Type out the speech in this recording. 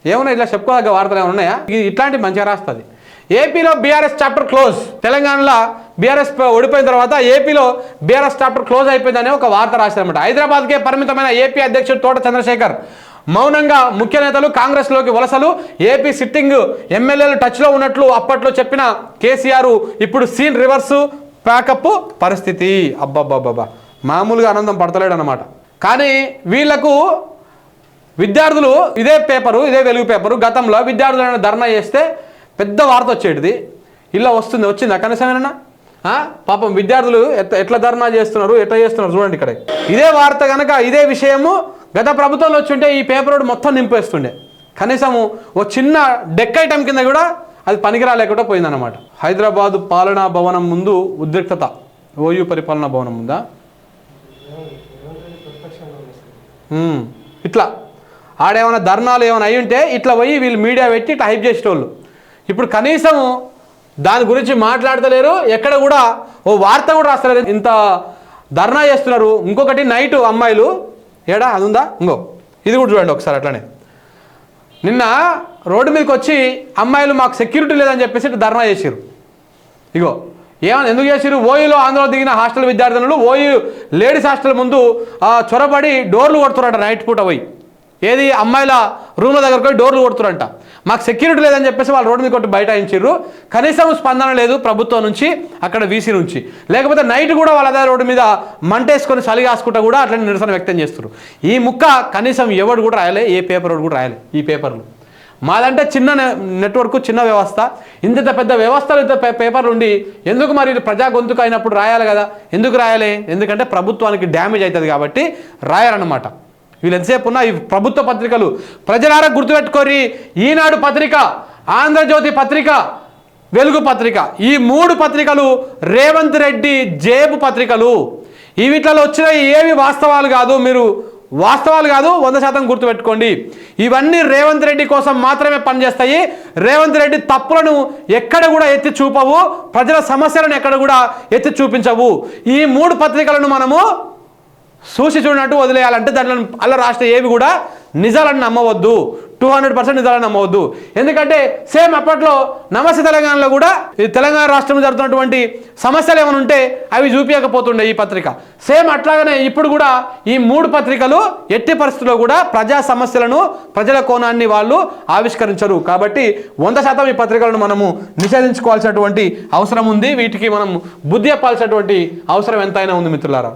ఏమన్నా ఇట్లా చెప్పుకోదగ్గ వార్తలు ఏమైనా ఉన్నాయా? ఇట్లాంటి మంచిగా రాస్తుంది. ఏపీలో బీఆర్ఎస్ చాప్టర్ క్లోజ్. తెలంగాణలో బీఆర్ఎస్ ఓడిపోయిన తర్వాత ఏపీలో బీఆర్ఎస్ చాప్టర్ క్లోజ్ అయిపోయిందనే ఒక వార్త రాశారన్నమాట. హైదరాబాద్కే పరిమితమైన ఏపీ అధ్యక్షుడు తోట చంద్రశేఖర్ మౌనంగా ముఖ్య నేతలు కాంగ్రెస్లోకి వలసలు. ఏపీ సిట్టింగ్ ఎమ్మెల్యేలు టచ్లో ఉన్నట్లు అప్పట్లో చెప్పిన కేసీఆర్ ఇప్పుడు సీన్ రివర్సు ప్యాకప్ పరిస్థితి. అబ్బబ్బబ్బబ్బా, మామూలుగా ఆనందం పడతలేడు అన్నమాట. కానీ వీళ్లకు విద్యార్థులు ఇదే వెలుగు పేపరు గతంలో విద్యార్థులైనా ధర్నా చేస్తే పెద్ద వార్త వచ్చేటిది. ఇలా వచ్చిందా కనీసమేనా? పాపం విద్యార్థులు ఎట్లా ధర్నా చేస్తున్నారు, ఎట్లా చేస్తున్నారు చూడండి. ఇక్కడ ఇదే వార్త కనుక ఇదే విషయము గత ప్రభుత్వంలో వచ్చుంటే ఈ పేపర్ రోడ్ మొత్తం నింపేస్తుండే. కనీసము ఓ చిన్న డెక్ ఐటమ్ కింద కూడా అది పనికిరాలేకుండా పోయిందన్నమాట. హైదరాబాదు పాలనా భవనం ముందు ఉద్రిక్తత. ఓయూ పరిపాలనా భవనం ముందా ఇట్లా ఆడేమైనా ధర్నాలు ఏమైనా అయి ఉంటే ఇట్లా పోయి వీళ్ళు మీడియా పెట్టి ఇట్లా హైప్ చేసేటోళ్ళు. ఇప్పుడు కనీసం దాని గురించి మాట్లాడతలేరు, ఎక్కడ కూడా ఓ వార్త కూడా రాస్తలేరు. ఇంత ధర్నా చేస్తున్నారు. ఇంకొకటి నైటు అమ్మాయిలు ఏడా అది ఉందా, ఇది కూడా చూడండి ఒకసారి. అట్లనే నిన్న రోడ్డు మీదకి వచ్చి అమ్మాయిలు మాకు సెక్యూరిటీ లేదని చెప్పేసి ధర్నా చేసారు. ఎందుకు చేసారు? ఓయూలో ఆంధ్రలో దిగిన హాస్టల్ విద్యార్థులు ఓయూ లేడీస్ హాస్టల్ ముందు చొరబడి డోర్లు కొడుతున్నారంట. నైట్ పూట పోయి ఏది అమ్మాయిల రూమ్ల దగ్గరకు పోయి డోర్లు కొడుతురంట. మాకు సెక్యూరిటీ లేదని చెప్పేసి వాళ్ళు రోడ్డు మీద కొట్టి బైఠాయించారు. కనీసం స్పందన లేదు ప్రభుత్వం నుంచి, అక్కడ వీసీ నుంచి. లేకపోతే నైట్ కూడా వాళ్ళ దగ్గర రోడ్డు మీద మంటేసుకొని చలి కాసుకుంటా కూడా అట్లనే నిరసన వ్యక్తం చేస్తారు. ఈ ముక్క కనీసం ఎవడు కూడా రాయలే, ఏ పేపర్ కూడా రాయలే ఈ పేపర్లు. మాదంటే చిన్న నెట్వర్క్, చిన్న వ్యవస్థ. ఇంత పెద్ద వ్యవస్థలు ఇంత పేపర్లు ఉండి ఎందుకు మరి ప్రజా గొంతుకు అయినప్పుడు రాయాలి కదా? ఎందుకు రాయాలి? ఎందుకంటే ప్రభుత్వానికి డ్యామేజ్ అవుతుంది కాబట్టి రాయాలన్నమాట. వీళ్ళు ఎంతసేపు ఉన్నా ఈ ప్రభుత్వ పత్రికలు ప్రజలారా గుర్తుపెట్టుకోరి. ఈనాడు పత్రిక, ఆంధ్రజ్యోతి పత్రిక, వెలుగు పత్రిక, ఈ 3 పత్రికలు రేవంత్ రెడ్డి జేబు పత్రికలు. ఈ వీటిలో వచ్చిన ఏవి వాస్తవాలు కాదు. మీరు వాస్తవాలు కాదు, 100% గుర్తుపెట్టుకోండి. ఇవన్నీ రేవంత్ రెడ్డి కోసం మాత్రమే పనిచేస్తాయి. రేవంత్ రెడ్డి తప్పులను ఎక్కడ కూడా ఎత్తి చూపవు, ప్రజల సమస్యలను ఎక్కడ కూడా ఎత్తి చూపించవు. ఈ 3 పత్రికలను మనము చూసి చూడనట్టు వదిలేయాలంటే దాంట్లో అలా రాష్ట్ర ఏవి కూడా నిజాలను నమ్మవద్దు, 200% నిజాలను నమ్మవద్దు. ఎందుకంటే సేమ్ అప్పట్లో నమస్తే తెలంగాణలో కూడా ఈ తెలంగాణ రాష్ట్రంలో జరుగుతున్నటువంటి సమస్యలు ఏమైనా ఉంటే అవి చూపించకపోతుండే ఈ పత్రిక. సేమ్ అట్లాగనే ఇప్పుడు కూడా ఈ 3 పత్రికలు ఎట్టి పరిస్థితుల్లో కూడా ప్రజా సమస్యలను, ప్రజల కోణాన్ని వాళ్ళు ఆవిష్కరించరు. కాబట్టి 100% ఈ పత్రికలను మనము నిషేధించుకోవాల్సినటువంటి అవసరం ఉంది. వీటికి మనం బుద్ధి చెప్పాల్సినటువంటి అవసరం ఎంతైనా ఉంది మిత్రులారా.